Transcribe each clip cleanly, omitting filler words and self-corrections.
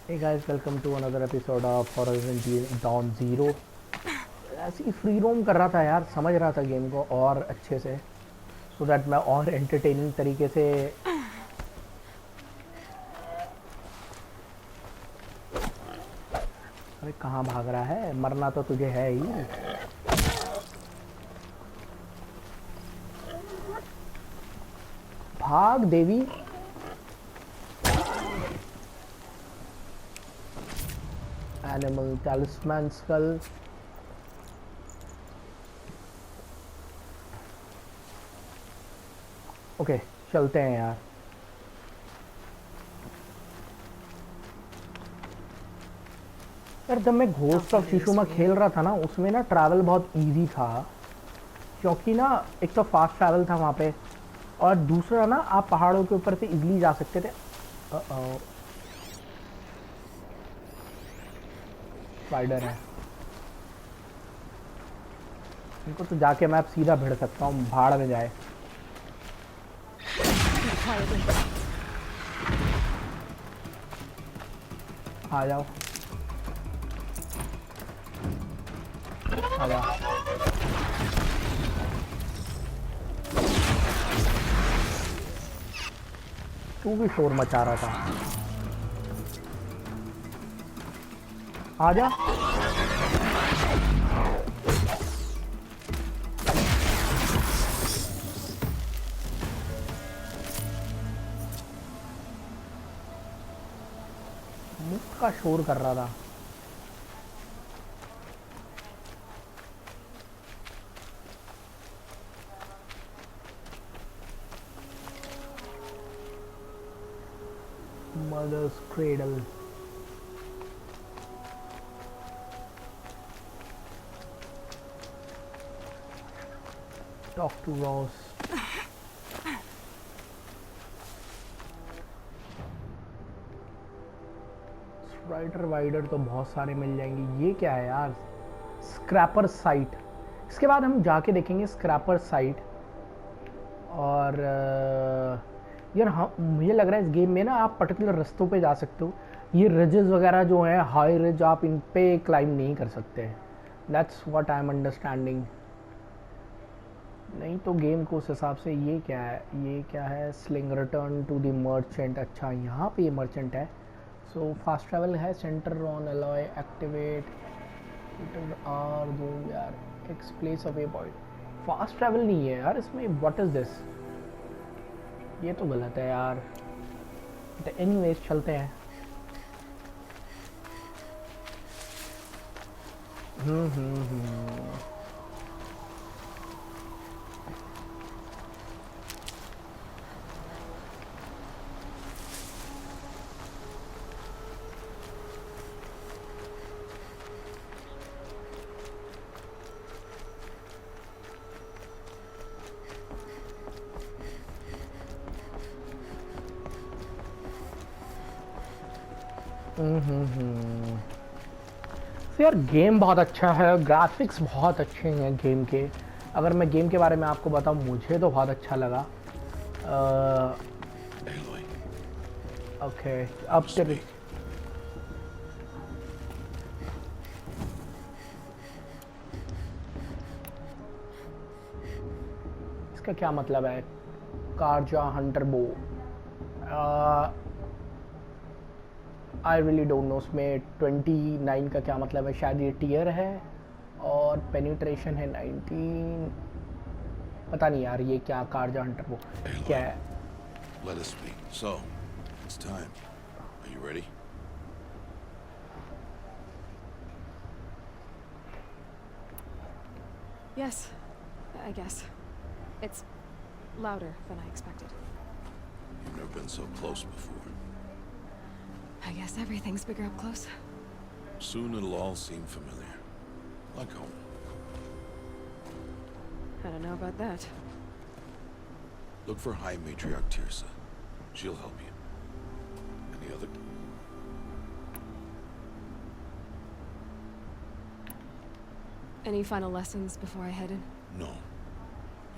Hey guys, welcome to another episode of Horizon Dawn Zero. ऐसे ही free रोम कर रहा था यार, समझ रहा था गेम को और अच्छे से, सो दैट मैं और एंटरटेनिंग तरीके से। अरे कहाँ भाग रहा है, मरना तो तुझे है ही। भाग देवी। Animal talisman skull. ओके चलते हैं यार। यार जब मैं घोस्ट ऑफ शिशुमा खेल रहा था ना, उसमें ना ट्रैवल बहुत इजी था, क्योंकि ना एक तो फास्ट ट्रैवल था वहाँ पे, और दूसरा ना आप पहाड़ों के ऊपर से इजीली जा सकते थे। स्पाइडर है, इनको तो जाके मैं अब सीधा भिड़ सकता हूँ, भाड़ में जाए। आ जाओ, आ जाओ। तू भी शोर मचा रहा था, आ जा। मुफ्त का शोर कर रहा था। Mother's cradle. Talk to Ross. स्प्राइडर वाइडर तो बहुत सारे मिल जाएंगे। ये क्या है यार, स्क्रैपर साइट। इसके बाद हम जाके देखेंगे स्क्रैपर साइट। और यार हाँ, मुझे लग रहा है इस गेम में ना आप पर्टिकुलर रास्तों पे जा सकते हो। ये रिजेस वगैरह जो हैं, हाई रिज, आप इन पे क्लाइम नहीं कर सकते। That's what I am understanding. नहीं तो गेम को उस हिसाब से। ये क्या है, ये क्या है, sling return to the merchant. अच्छा यहाँ पे ये मर्चेंट है। सो फास्ट ट्रैवल है, सेंटर ऑन एलॉय एक्टिवेट आर दूम यार, X place away point. Fast travel नहीं है यार इसमें, व्हाट इज दिस। ये तो गलत है यार। एनीवेज चलते हैं। हम्म। तो यार गेम बहुत अच्छा है, ग्राफिक्स बहुत अच्छे हैं गेम के। अगर मैं गेम के बारे में आपको बताऊं, मुझे तो बहुत अच्छा लगा। Aloy, ओके अब trust तेरे। me. इसका क्या मतलब है, कारजा हंटर बो। आई रियली डोंट नो उसमें 29 का क्या मतलब है। शायद ये टीयर है और पेनिट्रेशन है 19। पता नहीं यार ये क्या कारजा हंटर बो क्या Aloy, है। let us speak. So, it's time. Are you ready? Yes, I guess. It's louder than I expected. You've never been so close before. I guess everything's bigger up close. Soon it'll all seem familiar. Like home. I don't know about that. Look for High Matriarch Tirsa. She'll help you. Any other? Any final lessons before I head in? No.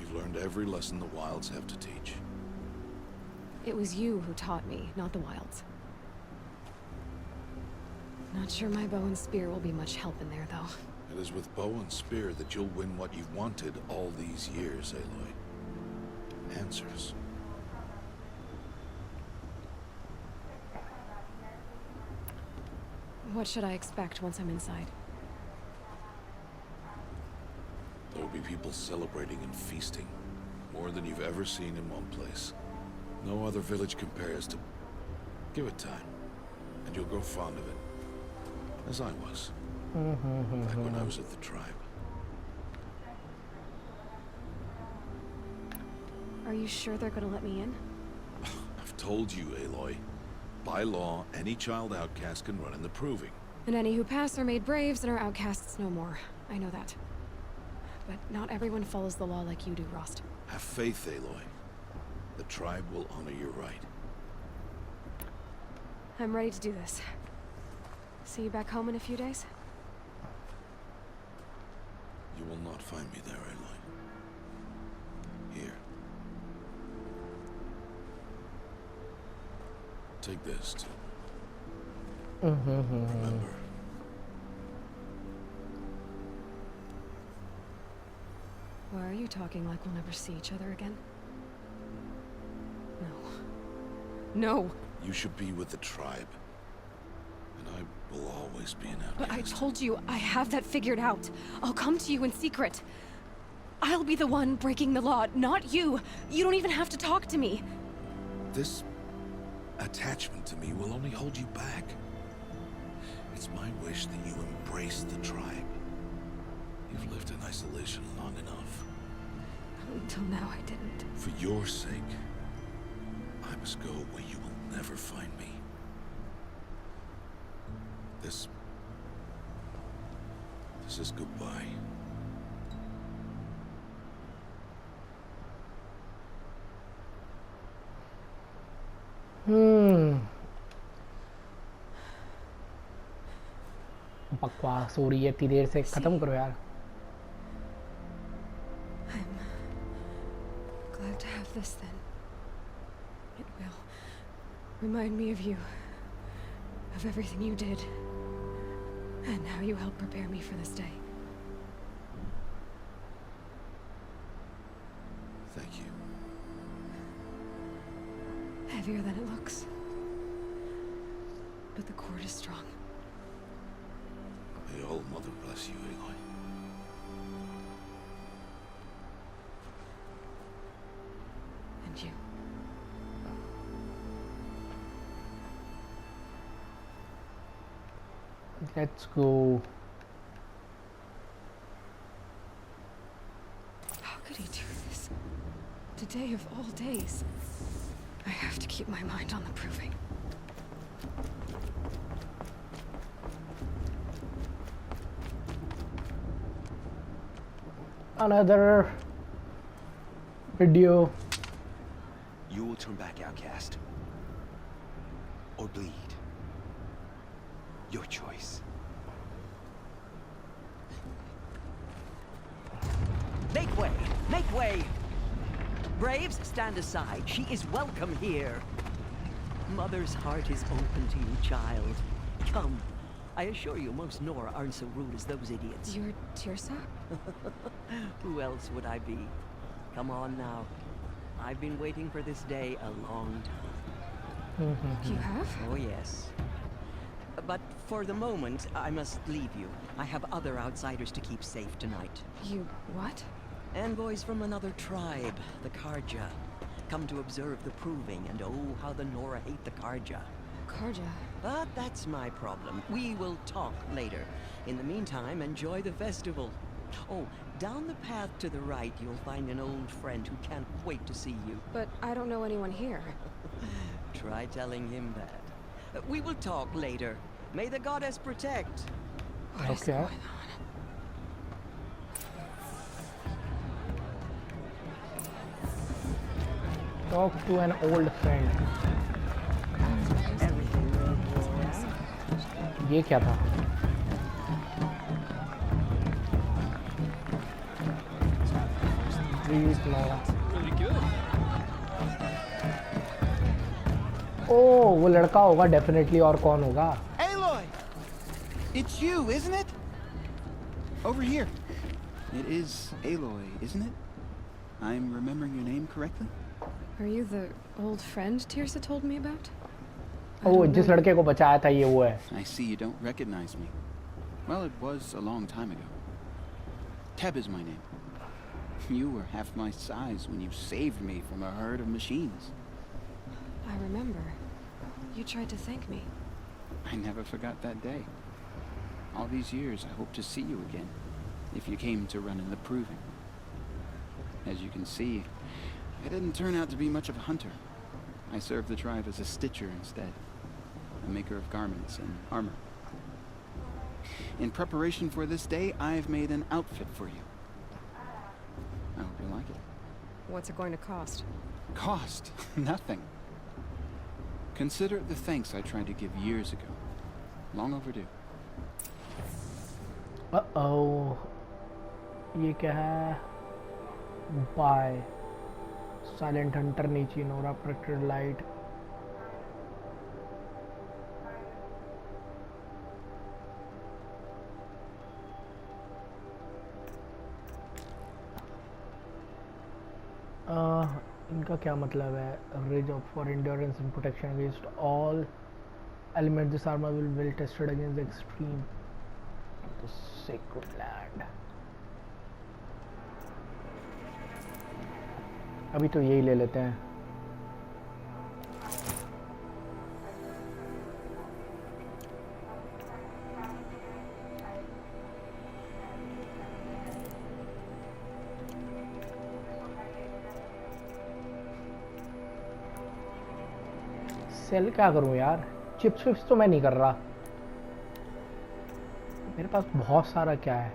You've learned every lesson the wilds have to teach. It was you who taught me, not the wilds. Not sure my bow and spear will be much help in there, though. It is with bow and spear that you'll win what you've wanted all these years, Aloy. Answers. What should I expect once I'm inside? There will be people celebrating and feasting. More than you've ever seen in one place. No other village compares to... Give it time, and you'll grow fond of it. As I was. Back when I was at the tribe. Are you sure they're gonna let me in? I've told you, Aloy. By law, any child outcast can run in the proving. And any who pass are made braves and are outcasts no more. I know that. But not everyone follows the law like you do, Rost. Have faith, Aloy. The tribe will honor your right. I'm ready to do this. See you back home in a few days? You will not find me there, Aloy. Here. Take this to... Remember. Why are you talking like we'll never see each other again? No. No! You should be with the tribe. And I will always be an outcast. But I told you, I have that figured out. I'll come to you in secret. I'll be the one breaking the law, not you. You don't even have to talk to me. This attachment to me will only hold you back. It's my wish that you embrace the tribe. You've lived in isolation long enough. Until now, I didn't. For your sake, I must go where you will never find me. This is goodbye. बकवास हो रही है इतनी देर से खत्म करो यार I'm glad to have this then. It will remind me of you, of everything you did, and how you helped prepare me for this day. Thank you. Heavier than it looks, but the cord is strong. May Old Mother bless you, Aloy. And you. Let's go. How could he do this? Today of all days. I have to keep my mind on the proving. Another video. You will turn back, outcast. Or bleed. Your choice. Make way! Make way! Braves, stand aside. She is welcome here. Mother's heart is open to you, child. Come. I assure you, most Nora aren't so rude as those idiots. You're Tirsa? Who else would I be? Come on now. I've been waiting for this day a long time. You have? Oh, yes. But for the moment, I must leave you. I have other outsiders to keep safe tonight. You what? Envoys from another tribe, the Karja. Come to observe the proving, and oh, how the Nora hate the Karja. Karja. But that's my problem. We will talk later. In the meantime, enjoy the festival. Oh, down the path to the right, you'll find an old friend who can't wait to see you. But I don't know anyone here. Try telling him that. We will talk later. May the goddess protect. What is Okay. going on? Talk to an old friend. ये क्या था? Please no. ओ वो लड़का होगा definitely और कौन होगा? Aloy! It's you, isn't it? Over here. It is Aloy, isn't it? I'm remembering your name correctly? Are you the old friend Tirsa told me about? I O don't जिस know. लड़के को बचाया था ये वो है. I see you don't recognize me. Well, it was a long time ago. Teb is my name. You were half my size when you saved me from a herd of machines. I remember. You tried to thank me. I never forgot that day. All these years, I hope to see you again, if you came to run in the proving. As you can see, I didn't turn out to be much of a hunter. I served the tribe as a stitcher instead, a maker of garments and armor. In preparation for this day, I've made an outfit for you. I hope you like it. What's it going to cost? Cost? Nothing. Consider it the thanks I tried to give years ago. Long overdue. Uh-oh. ये क्या है? Buy. Silent Hunter नीचे Nora Protected Light. इनका क्या मतलब है? Ridge of for endurance and protection against all elements. This armor will be well tested against the extreme. The sacred land. अभी तो यही ले लेते हैं. सेल क्या करूं यार? चिप्स विप्स तो मैं नहीं कर रहा. मेरे पास बहुत सारा क्या है?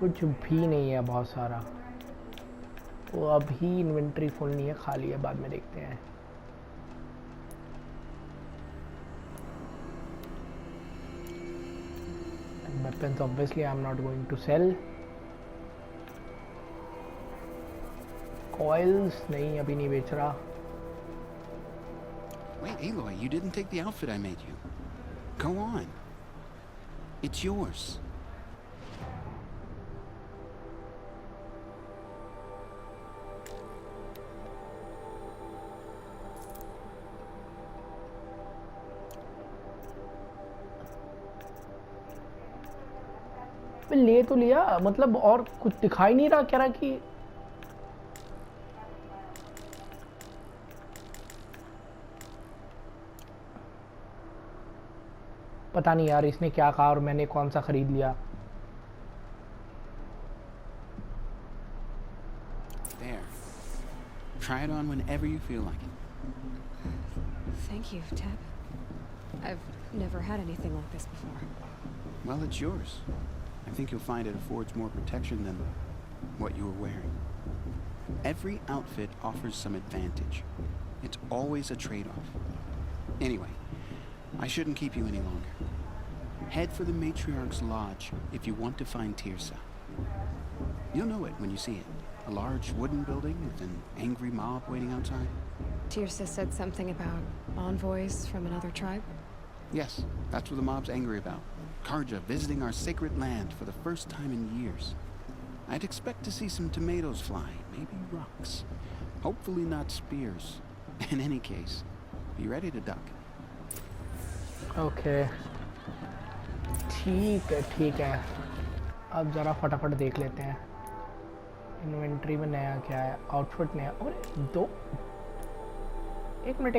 कुछ भी नहीं है बहुत सारा. तो अभी इन्वेंटरी फुल नहीं है, खाली है. बाद में देखते हैं. Weapons obviously I'm not going to sell. Coils नहीं, अभी नहीं बेच रहा. Wait, Aloy, you didn't take the outfit I made you. Go on. It's yours. मैं ले तो लिया, मतलब और कुछ दिखाई नहीं रहा. कह रहा कि पता नहीं यार इसने क्या कहा और मैंने कौन सा खरीद लिया. There. Try it on whenever you feel like it. Thank you, Teb. I've never had anything like this before. Well, it's yours. I think you'll find it affords more protection than what you were wearing. Every outfit offers some advantage. It's always a trade-off. Anyway, I shouldn't keep you any longer. Head for the Matriarch's Lodge if you want to find Tirsa. You'll know it when you see it. A large wooden building with an angry mob waiting outside. Tirsa said something about envoys from another tribe? Yes, that's what the mob's angry about. Karja visiting our sacred land for the first time in years. I'd expect to see some tomatoes fly, maybe rocks. Hopefully not spears. In any case, be ready to duck. Okay ठीक है. अब ज़रा फटाफट देख लेते हैं inventory में नया क्या है. आउटफिट नया. और दो एक मिनट.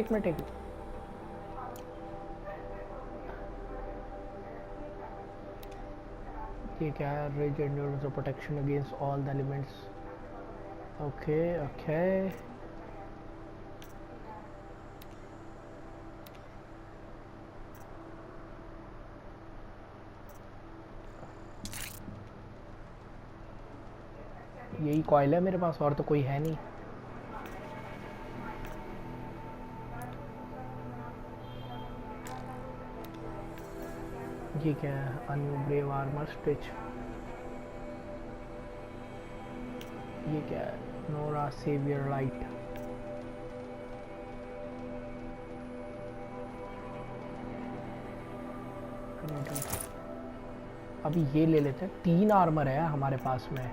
ये क्या है? रेज एंड्योरेंस और protection against all the elements. Okay. यही कॉइल है मेरे पास, और तो कोई है नहीं. ये क्या है? A new brave armour stitch. ये क्या है? Nora saviour light. अभी ये ले लेते हैं, 3 आर्मर है हमारे पास में,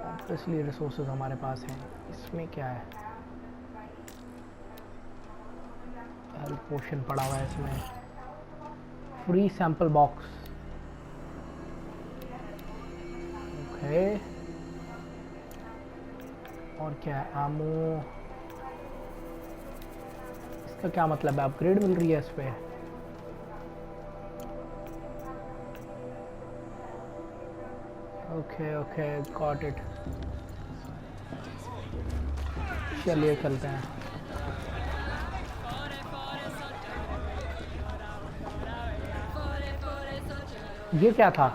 ऑब्वियसली रिसोर्सेज हमारे पास हैं। इसमें क्या है, हेल्थ पोशन पड़ा हुआ है इसमें, फ्री सैंपल बॉक्स, ओके। और क्या है, आमो, इसका क्या मतलब है, अपग्रेड मिल रही है इस पे। Okay okay, got it. चलिए चलते हैं। ये क्या था,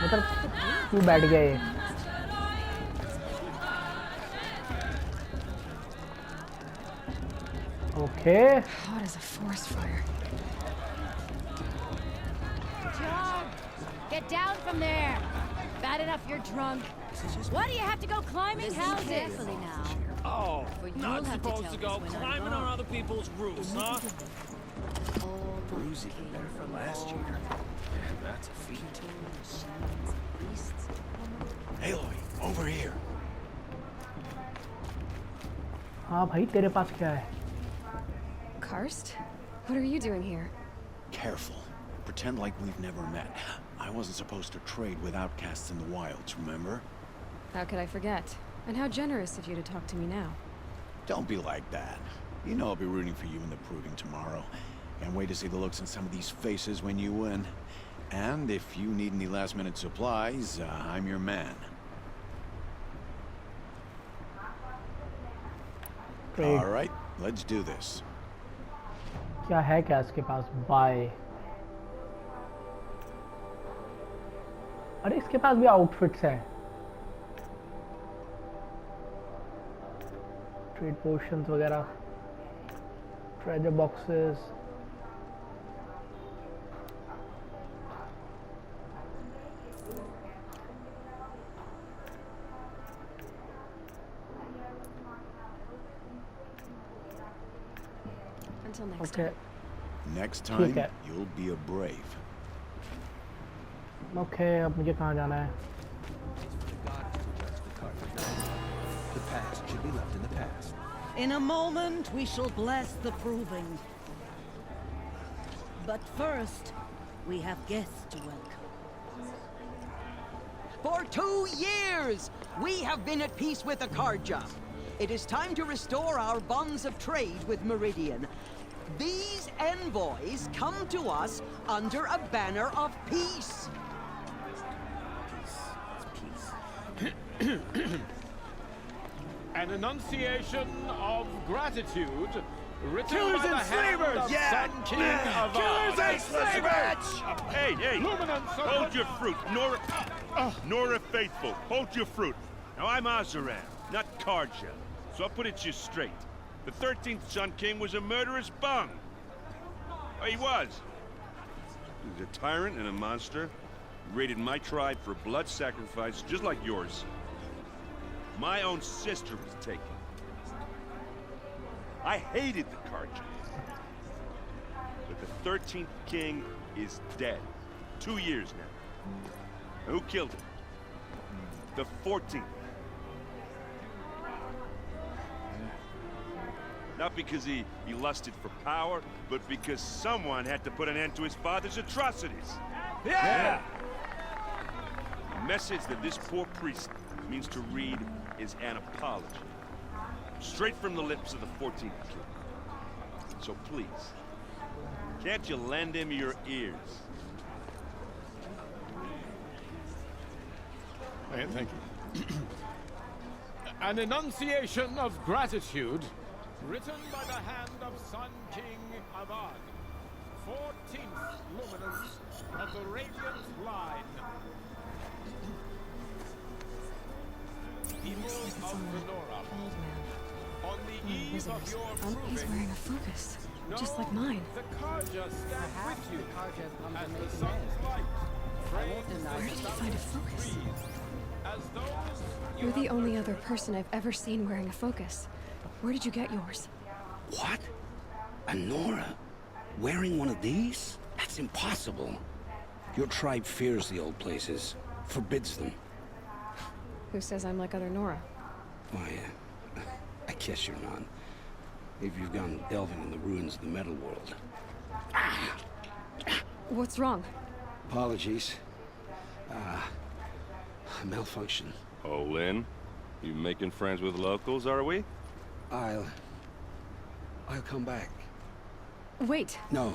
मतलब क्यों बैठ गया ये। Okay, Hot as a forest fire. John, get down from there. Bad enough you're drunk. Why do you have to go climbing houses? Carefully now. Oh, But you'll not have to supposed tell to go us when I'm climbing on gone. other people's roofs, huh? Bruce even better for last year. That's a feat. Aloy, over here. हाँ भाई, तेरे पास क्या है। Karst? What are you doing here? Careful. Pretend like we've never met. I wasn't supposed to trade with outcasts in the wilds, remember? How could I forget? And how generous of you to talk to me now. Don't be like that. You know I'll be rooting for you in the proving tomorrow. Can't wait to see the looks on some of these faces when you win. And if you need any last-minute supplies, I'm your man. Trade. All right, let's do this. क्या है क्या इसके पास, bye. अरे इसके पास भी outfits हैं, trade potions वगैरह, treasure boxes. Until next okay time. Next ठीक time, है। you'll be a brave. Okay, अब मुझे कहाँ जाना है। The past should be left in the past. In a moment, we shall bless the proving. But first, we have guests to welcome. For 2 years, we have been at peace with Akarja. It is time to restore our bonds of trade with Meridian. These envoys come to us under a banner of peace. An enunciation of gratitude written Killers by the and hand slavers! of Yeah! Sun King of Killers and slavers! Hey, hey! Luminance of Hold your fruit, Nora Faithful. Hold your fruit. Now I'm Azaran, not Karja, so I'll put it to you straight. The 13th Sun King was a murderous bung. Oh, he was. He was a tyrant and a monster. He raided my tribe for blood sacrifice, just like yours. My own sister was taken. I hated the Karja. But the 13th king is dead. 2 years now. Who killed him? The 14th. Not because he lusted for power, but because someone had to put an end to his father's atrocities. Yeah! The message that this poor priest means to read is an apology. Straight from the lips of the 14th king. So please, can't you lend him your ears? Thank you. An enunciation of gratitude written by the hand of Sun King Avad, 14th luminance of the Radiant Line. People of Venora, Old man. on the eve Wizards. of your He's proving, wearing a focus, just like mine. the Karja stand Perhaps with you the Karja have come to as make the sun's amends. light frames deny Where the did you find a focus? trees, as those You're the only other person I've ever seen wearing a focus. Where did you get yours? What? A Nora? Wearing one of these? That's impossible. Your tribe fears the old places, forbids them. Who says I'm like other Nora? Why, I guess you're not. If you've gone delving in the ruins of the metal world. What's wrong? Apologies. Malfunction. Oh, Lynn? You making friends with locals, are we? I'll come back. Wait. No,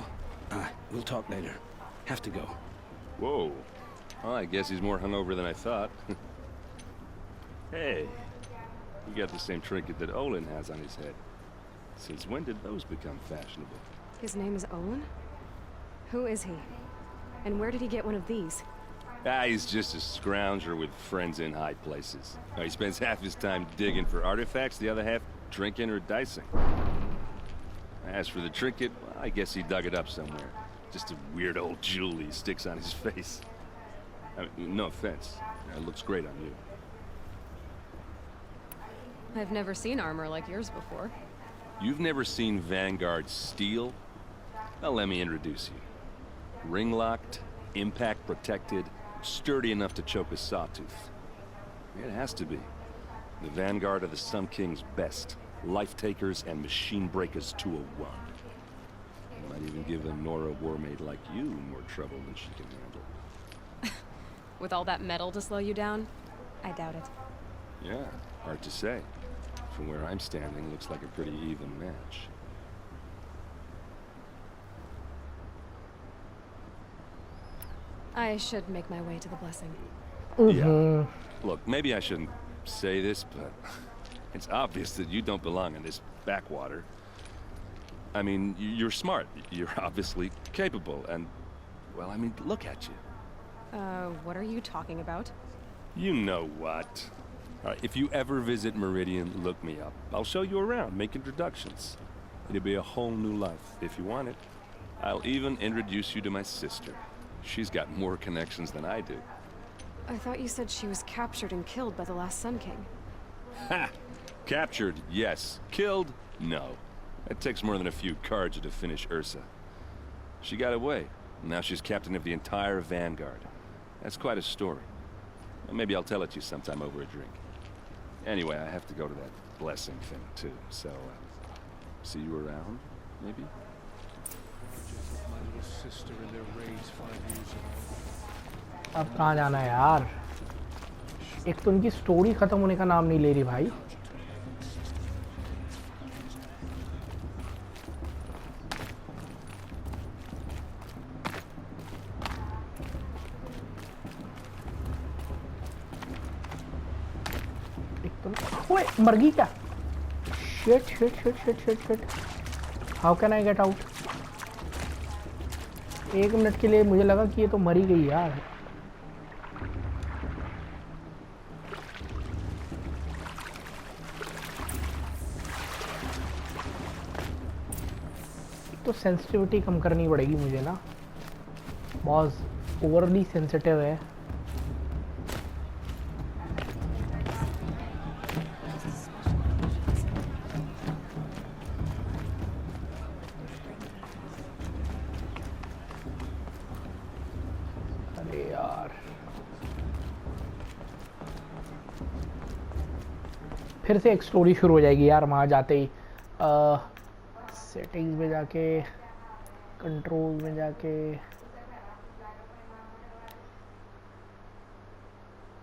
we'll talk later. Have to go. Whoa. Well, I guess he's more hungover than I thought. Hey, you got the same trinket that Olin has on his head. Since when did those become fashionable? His name is Owen? Who is he? And where did he get one of these? He's just a scrounger with friends in high places. He spends half his time digging for artifacts, the other half drinking or dicing. As for the trinket, well, I guess he dug it up somewhere. Just a weird old jewel he sticks on his face. I mean, no offense. It looks great on you. I've never seen armor like yours before. You've never seen Vanguard steel? Well, let me introduce you. Ring-locked, impact-protected, sturdy enough to choke a sawtooth. It has to be. The Vanguard are the Sun King's best. Life-takers and machine breakers to a one. Might even give a Nora warmaid like you more trouble than she can handle. With all that metal to slow you down? I doubt it. Yeah, hard to say. From where I'm standing, looks like a pretty even match. I should make my way to the blessing. Yeah. Look, maybe I shouldn't say this, but it's obvious that you don't belong in this backwater. I mean, you're smart. You're obviously capable, and, well, I mean, look at you. What are you talking about? You know what. If you ever visit Meridian, look me up. I'll show you around, make introductions. It'll be a whole new life, if you want it. I'll even introduce you to my sister. She's got more connections than I do. I thought you said she was captured and killed by the last Sun King. Ha! Captured, yes. Killed, no. It takes more than a few cards to finish Ursa. She got away. Now she's captain of the entire Vanguard. That's quite a story. Maybe I'll tell it to you sometime over a drink. Anyway, I have to go to that blessing thing, too. So, see you around, maybe? My little sister in their raids 5 years ago. अब कहाँ जाना है यार? एक तो उनकी story खत्म होने का नाम नहीं ले रही भाई. ओए मर गई क्या? Shit. How can I get out? 1 minute के लिए मुझे लगा कि ये तो मर ही गई यार. तो सेंसिटिविटी कम करनी पड़ेगी मुझे ना. बहुत ओवरली सेंसिटिव है. फिर से एक स्टोरी शुरू हो जाएगी यार वहाँ जाते ही. सेटिंग्स में जाके, कंट्रोल में जाके,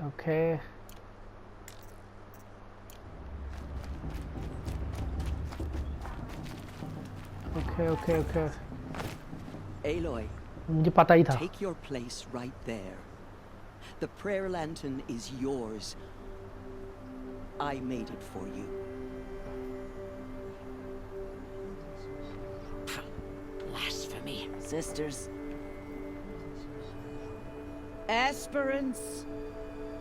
ओके. ओके. Aloy, मुझे पता ही था. take your place right there. The prayer lantern is yours. I made it for you. Blasphemy, sisters. Aspirants,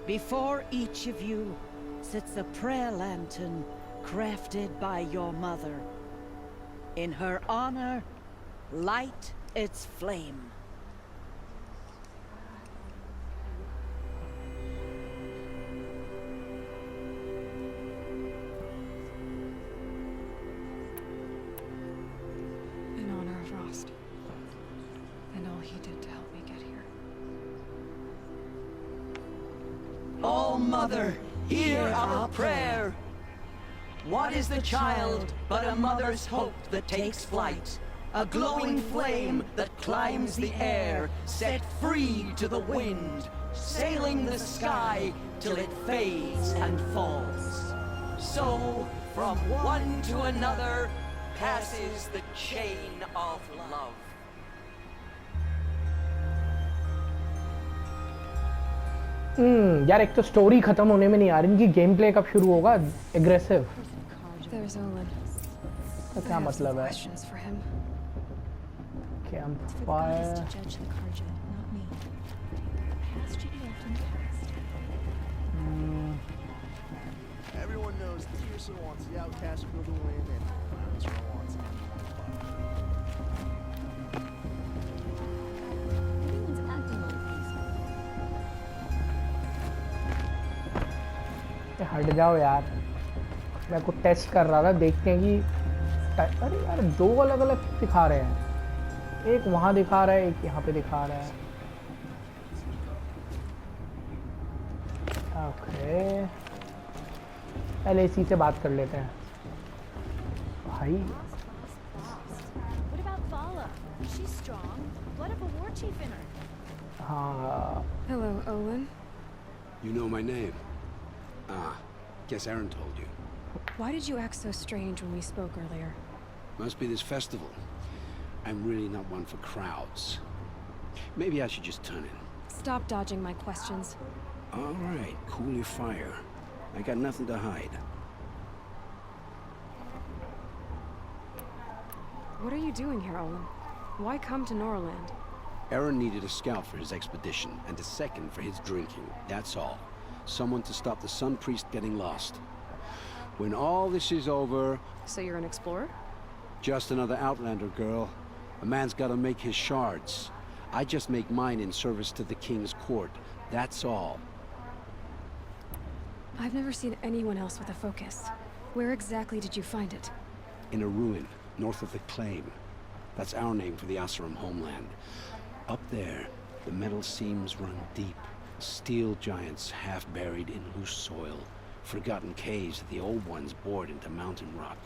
before each of you sits a prayer lantern crafted by your mother. In her honor, light its flame. he did to help me get here. Oh, Mother, hear our prayer. What is the child but a mother's hope that takes flight? A glowing flame that climbs the air, set free to the wind, sailing the sky till it fades and falls. So, from one to another, passes the chain of love. यार एक तो story खत्म होने में नहीं आ रही, इनकी game play कब शुरू होगा एग्रेसिव? There's Olin. तो क्या मतलब है? Questions for him. Campfire. To judge the Karja, not me. Past should be left in the past. Everyone knows Tirsa wants the outcast girl to win, and Lancero wants it. Everyone's acting like this. हट जाओ यार, मैं कुछ test कर रहा था, देखते हैं कि अरे यार दो अलग अलग दिखा रहे हैं, एक वहाँ दिखा रहा है, एक यहाँ पे दिखा रहा है। ओके, पहले इसी से बात कर लेते हैं भाई। What about Vala? She's strong. Blood of a war chief in her. हाँ, Hello, Olin. You know my name? Ah, guess Aaron told you. Why did you act so strange when we spoke earlier? Must be this festival. I'm really not one for crowds. Maybe I should just turn in. Stop dodging my questions. All right, cool your fire. I got nothing to hide. What are you doing here, Olin? Why come to Norland? Aaron needed a scout for his expedition, and a second for his drinking. That's all. Someone to stop the Sun Priest getting lost. When all this is over... So you're an explorer? Just another Outlander, girl. A man's gotta make his shards. I just make mine in service to the King's court. That's all. I've never seen anyone else with a focus. Where exactly did you find it? In a ruin, north of the Claim. That's our name for the Asuram homeland. Up there, the metal seams run deep. Steel giants half buried in loose soil. Forgotten caves that the old ones bored into mountain rock.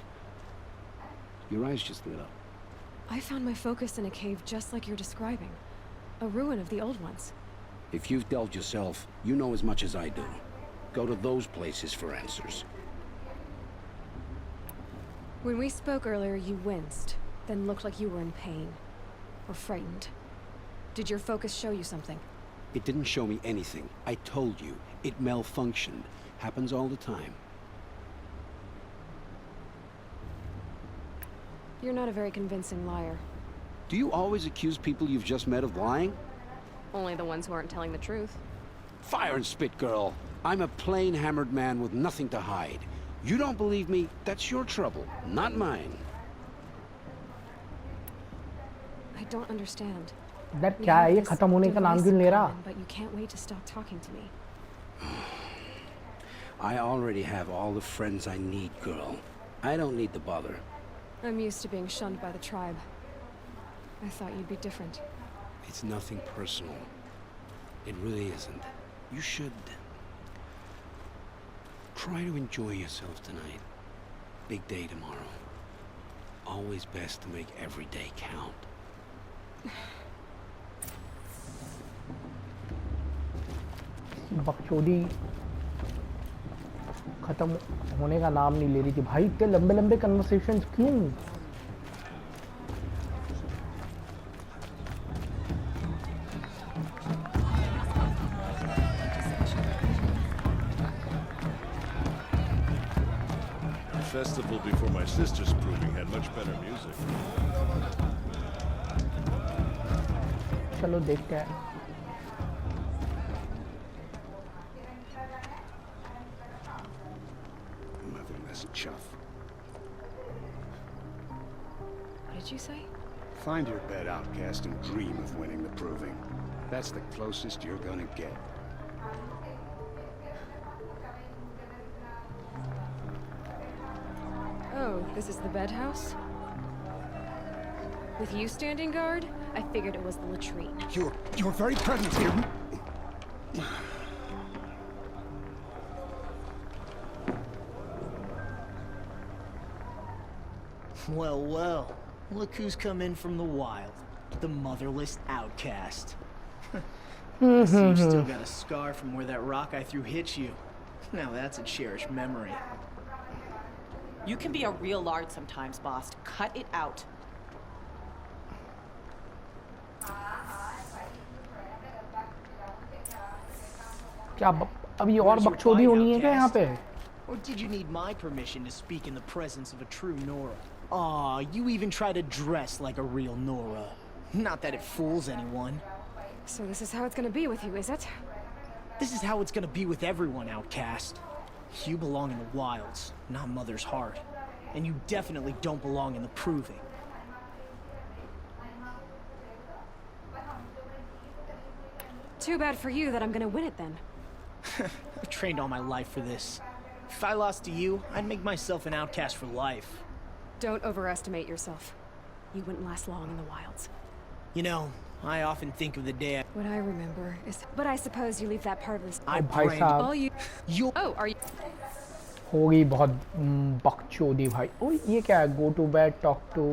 Your eyes just lit up. I found my focus in a cave just like you're describing. A ruin of the old ones. If you've delved yourself, you know as much as I do. Go to those places for answers. When we spoke earlier, you winced, then looked like you were in pain. Or frightened. Did your focus show you something? It didn't show me anything. I told you. It malfunctioned. Happens all the time. You're not a very convincing liar. Do you always accuse people you've just met of lying? Only the ones who aren't telling the truth. Fire and spit, girl. I'm a plain hammered man with nothing to hide. You don't believe me? That's your trouble, not mine. I don't understand. That क्या है ये? खत्म होने का नाम क्यों ले रहा? But you can't wait to stop talking to me. I already have all the friends I need, girl. I don't need the bother. I'm used to being shunned by the tribe. I thought you'd be different. It's nothing personal. It really isn't. You should try to enjoy yourself tonight. Big day tomorrow. Always best to make every day count. बकचोदी खत्म होने का नाम नहीं ले रही थी भाई। इतने लंबे लंबे कन्वर्सेशंस क्यों? The festival before my sister's proving had much better music. चलो देखते हैं। Motherless chuff. What did you say? Find your bed, outcast, and dream of winning the proving. That's the closest you're gonna get. Oh, this is the bed house? With you standing guard, I figured it was the latrine. Your very presence here. Well, well. Look who's come in from the wild. The motherless outcast. I see you've still got a scar from where that rock I threw hit you. Now that's a cherished memory. You can be a real lard sometimes, boss. Cut it out. क्या अभी और बकचोदी होनी है क्या यहाँ पे? Or did you need my permission to speak in the presence of a true Nora? Aw, you even try to dress like a real Nora. Not that it fools anyone. So this is how it's gonna be with you, is it? This is how it's gonna be with everyone, outcast. You belong in the wilds, not Mother's heart. And you definitely don't belong in the proving. Too bad for you that I'm gonna win it then. I've trained all my life for this. If I lost to you, I'd make myself an outcast for life. Don't overestimate yourself. You wouldn't last long in the wilds. You know, I often think of the day What I remember is... But I suppose you leave that part of this... I भाई branded साहब All you... you. Oh, are you... होगी बहुत बकचोदी भाई। ओ ये क्या है? Go to bed, talk to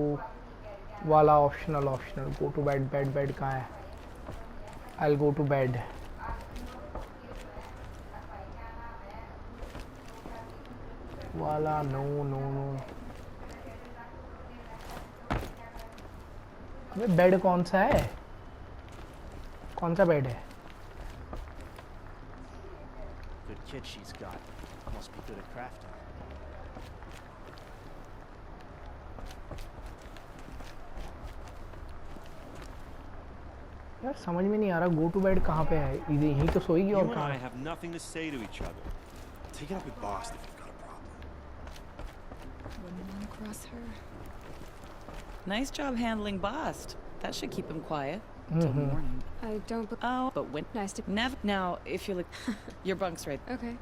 वाला optional go to bed bed कहाँ है? I'll go to bed. वाला नो अबे बेड कौन सा है? कौन सा बेड है? Good kid she's got. Must be good at crafting. यार समझ में नहीं आ रहा गो टू बेड कहाँ पे है? यहीं तो सोएगी और कहाँ? I have nothing to say to each other. Take it up with Boston if you've got a problem. Wouldn't want to cross her. Nice job handling Bast. That should keep him quiet. Till morning. I don't... Oh, but when... Nice to... Never... Now, if you look... Your bunk's right. Okay.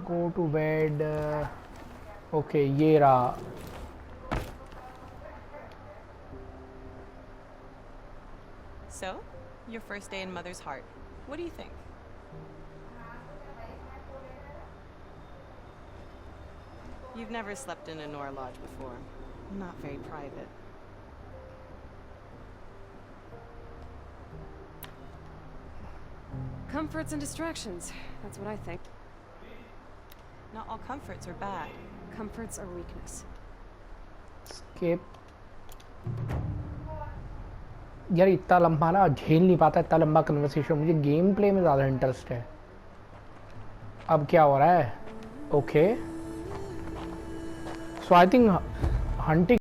Go to bed okay ये रहा। So, your first day in Mother's heart. What do you think? You've never slept in a Nora lodge before. Not very private. Comforts and distractions. That's what I think. Not all comforts are bad. Comforts are weakness. Escape यार इतना लंबा ना झेल नहीं पाता इतना लंबा conversation. मुझे गेम प्ले में ज़्यादा इंटरेस्ट है। अब क्या हो रहा है? Okay so I think hunting